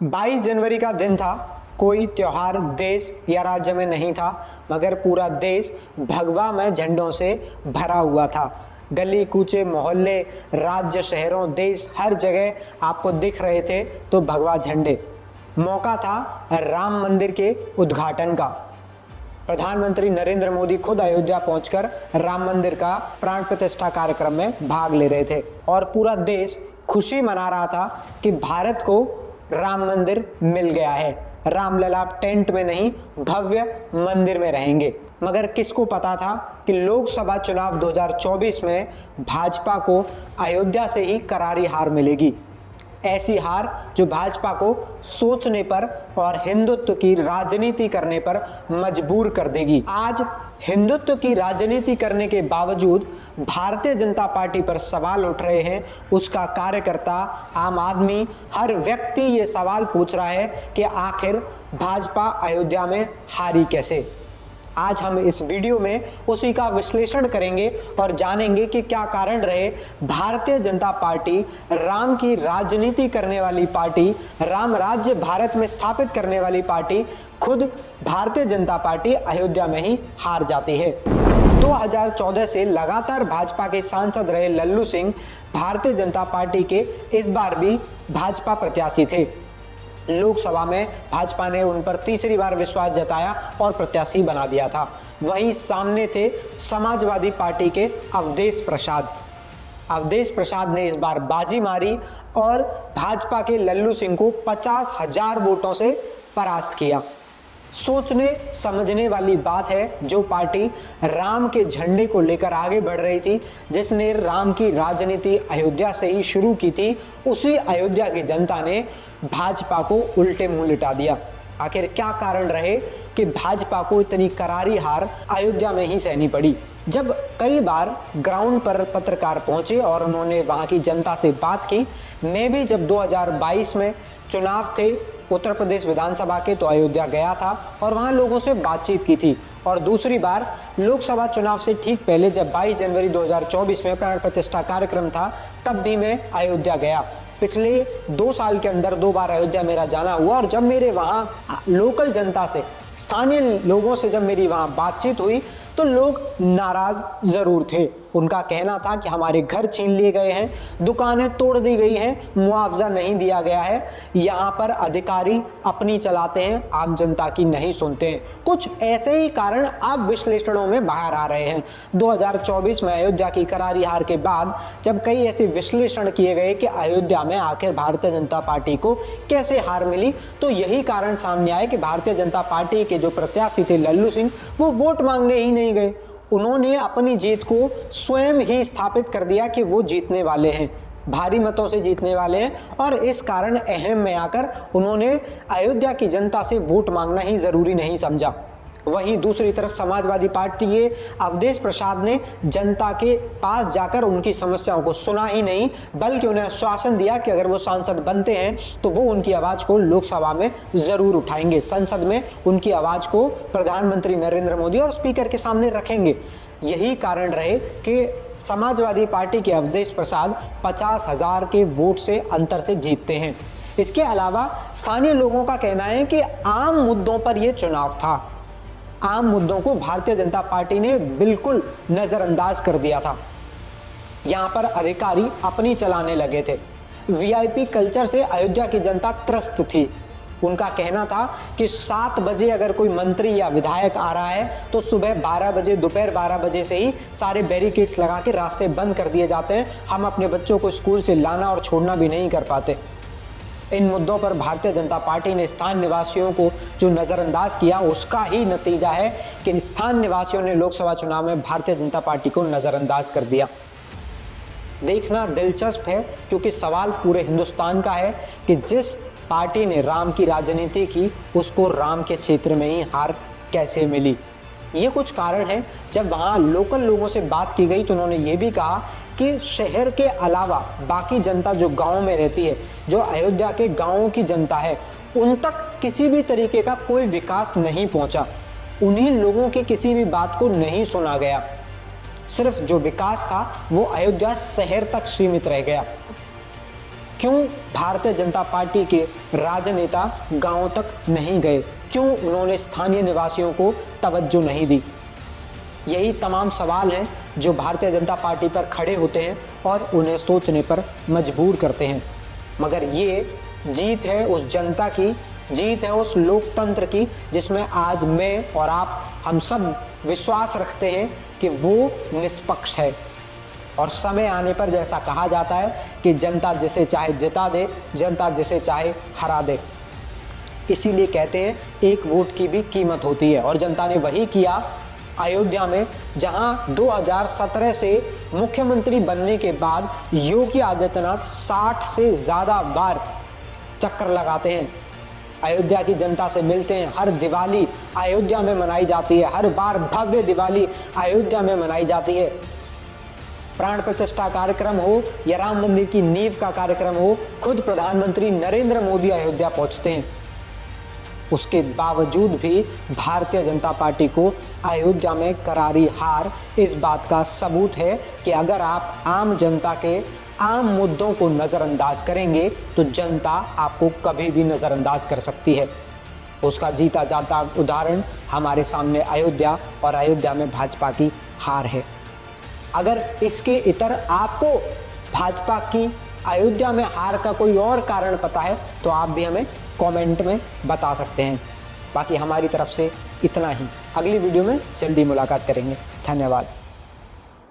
22 जनवरी का दिन था। कोई त्योहार देश या राज्य में नहीं था, मगर पूरा देश भगवा में झंडों से भरा हुआ था। गली कूचे मोहल्ले, राज्य, शहरों, देश, हर जगह आपको दिख रहे थे तो भगवा झंडे। मौका था राम मंदिर के उद्घाटन का। प्रधानमंत्री नरेंद्र मोदी खुद अयोध्या पहुंचकर राम मंदिर का प्राण प्रतिष्ठा कार्यक्रम में भाग ले रहे थे और पूरा देश खुशी मना रहा था कि भारत को राम मंदिर मिल गया है। रामलला टेंट में नहीं, भव्य मंदिर में रहेंगे। मगर किसको पता था कि लोकसभा चुनाव 2024 में भाजपा को अयोध्या से ही करारी हार मिलेगी। ऐसी हार जो भाजपा को सोचने पर और हिंदुत्व की राजनीति करने पर मजबूर कर देगी। आज हिंदुत्व की राजनीति करने के बावजूद भारतीय जनता पार्टी पर सवाल उठ रहे हैं। उसका कार्यकर्ता, आम आदमी, हर व्यक्ति ये सवाल पूछ रहा है कि आखिर भाजपा अयोध्या में हारी कैसे। आज हम इस वीडियो में उसी का विश्लेषण करेंगे और जानेंगे कि क्या कारण रहे भारतीय जनता पार्टी, राम की राजनीति करने वाली पार्टी, राम राज्य भारत में स्थापित करने वाली पार्टी, खुद भारतीय जनता पार्टी अयोध्या में ही हार जाती है। 2014 से लगातार भाजपा के सांसद रहे लल्लू सिंह भारतीय जनता पार्टी के इस बार भी भाजपा प्रत्याशी थे। लोकसभा में भाजपा ने उन पर तीसरी बार विश्वास जताया और प्रत्याशी बना दिया था। वहीं सामने थे समाजवादी पार्टी के अवधेश प्रसाद। अवधेश प्रसाद ने इस बार बाजी मारी और भाजपा के लल्लू सिंह को 50,000 वोटों से परास्त किया। सोचने समझने वाली बात है, जो पार्टी राम के झंडे को लेकर आगे बढ़ रही थी, जिसने राम की राजनीति अयोध्या से ही शुरू की थी, उसी अयोध्या की जनता ने भाजपा को उल्टे मुंह लिटा दिया। आखिर क्या कारण रहे कि भाजपा को इतनी करारी हार अयोध्या में ही सहनी पड़ी। जब कई बार ग्राउंड पर पत्रकार पहुंचे और उन्होंने वहां की जनता से बात की, मैं भी जब 2022 में चुनाव थे उत्तर प्रदेश विधानसभा के, तो अयोध्या गया था और वहां लोगों से बातचीत की थी। और दूसरी बार लोकसभा चुनाव से ठीक पहले जब 22 जनवरी 2024 में प्राण प्रतिष्ठा कार्यक्रम था, तब भी मैं अयोध्या गया। पिछले 2 साल के अंदर 2 बार अयोध्या मेरा जाना हुआ और जब मेरे वहाँ लोकल जनता से, स्थानीय लोगों से जब मेरी वहाँ बातचीत हुई तो लोग नाराज जरूर थे। उनका कहना था कि हमारे घर छीन लिए गए हैं, दुकानें तोड़ दी गई हैं, मुआवजा नहीं दिया गया है, यहाँ पर अधिकारी अपनी चलाते हैं, आम जनता की नहीं सुनते हैं। कुछ ऐसे ही कारण अब विश्लेषणों में बाहर आ रहे हैं। 2024 में अयोध्या की करारी हार के बाद जब कई ऐसे विश्लेषण किए गए कि अयोध्या में आखिर भारतीय जनता पार्टी को कैसे हार मिली, तो यही कारण सामने आए कि भारतीय जनता पार्टी के जो प्रत्याशी थे लल्लू सिंह, वो वोट मांगने ही नहीं गए। उन्होंने अपनी जीत को स्वयं ही स्थापित कर दिया कि वो जीतने वाले हैं, भारी मतों से जीतने वाले हैं, और इस कारण अहम में आकर उन्होंने अयोध्या की जनता से वोट मांगना ही जरूरी नहीं समझा। वहीं दूसरी तरफ समाजवादी पार्टी के अवधेश प्रसाद ने जनता के पास जाकर उनकी समस्याओं को सुना ही नहीं, बल्कि उन्हें आश्वासन दिया कि अगर वो सांसद बनते हैं तो वो उनकी आवाज़ को लोकसभा में ज़रूर उठाएंगे, संसद में उनकी आवाज़ को प्रधानमंत्री नरेंद्र मोदी और स्पीकर के सामने रखेंगे। यही कारण रहे कि समाजवादी पार्टी के अवधेश प्रसाद 50,000 के वोट से अंतर से जीतते हैं। इसके अलावा स्थानीय लोगों का कहना है कि आम मुद्दों पर यह चुनाव था। आम मुद्दों को भारतीय जनता पार्टी ने बिल्कुल नजरअंदाज कर दिया था। यहां पर अधिकारी अपनी चलाने लगे थे। वीआईपी कल्चर से अयोध्या की जनता त्रस्त थी। उनका कहना था कि 7 बजे अगर कोई मंत्री या विधायक आ रहा है तो सुबह 12 बजे, दोपहर 12 बजे से ही सारे बैरिकेड्स लगा के रास्ते बंद कर दिए जाते हैं। हम अपने बच्चों को स्कूल से लाना और छोड़ना भी नहीं कर पाते। इन मुद्दों पर भारतीय जनता पार्टी ने स्थानीय निवासियों को जो नज़रअंदाज किया, उसका ही नतीजा है कि स्थानीय निवासियों ने लोकसभा चुनाव में भारतीय जनता पार्टी को नज़रअंदाज कर दिया। देखना दिलचस्प है, क्योंकि सवाल पूरे हिंदुस्तान का है कि जिस पार्टी ने राम की राजनीति की, उसको राम के क्षेत्र में ही हार कैसे मिली। ये कुछ कारण है। जब वहाँ लोकल लोगों से बात की गई तो उन्होंने ये भी कहा कि शहर के अलावा बाकी जनता जो गांव में रहती है, जो अयोध्या के गांवों की जनता है, उन तक किसी भी तरीके का कोई विकास नहीं पहुंचा। उन्हीं लोगों की किसी भी बात को नहीं सुना गया। सिर्फ जो विकास था वो अयोध्या शहर तक सीमित रह गया। क्यों भारतीय जनता पार्टी के राजनेता गांवों तक नहीं गए, क्यों उन्होंने स्थानीय निवासियों को तवज्जो नहीं दी। यही तमाम सवाल हैं जो भारतीय जनता पार्टी पर खड़े होते हैं और उन्हें सोचने पर मजबूर करते हैं। मगर ये जीत है उस जनता की, जीत है उस लोकतंत्र की जिसमें आज मैं और आप हम सब विश्वास रखते हैं कि वो निष्पक्ष है। और समय आने पर जैसा कहा जाता है कि जनता जिसे चाहे जिता दे, जनता जिसे चाहे हरा दे। इसीलिए कहते हैं एक वोट की भी कीमत होती है, और जनता ने वही किया अयोध्या में, जहां 2017 से मुख्यमंत्री बनने के बाद योगी आदित्यनाथ 60 से ज़्यादा बार चक्कर लगाते हैं, अयोध्या की जनता से मिलते हैं। हर दिवाली अयोध्या में मनाई जाती है, हर बार भव्य दिवाली अयोध्या में मनाई जाती है। प्राण प्रतिष्ठा कार्यक्रम हो या राम मंदिर की नींव का कार्यक्रम हो, खुद प्रधानमंत्री नरेंद्र मोदी अयोध्या पहुंचते हैं। उसके बावजूद भी भारतीय जनता पार्टी को अयोध्या में करारी हार इस बात का सबूत है कि अगर आप आम जनता के आम मुद्दों को नज़रअंदाज करेंगे तो जनता आपको कभी भी नज़रअंदाज कर सकती है। उसका जीता जाता उदाहरण हमारे सामने अयोध्या और अयोध्या में भाजपा की हार है। अगर इसके इतर आपको भाजपा की अयोध्या में हार का कोई और कारण पता है तो आप भी हमें कमेंट में बता सकते हैं। बाकी हमारी तरफ से इतना ही, अगली वीडियो में जल्दी मुलाकात करेंगे। धन्यवाद।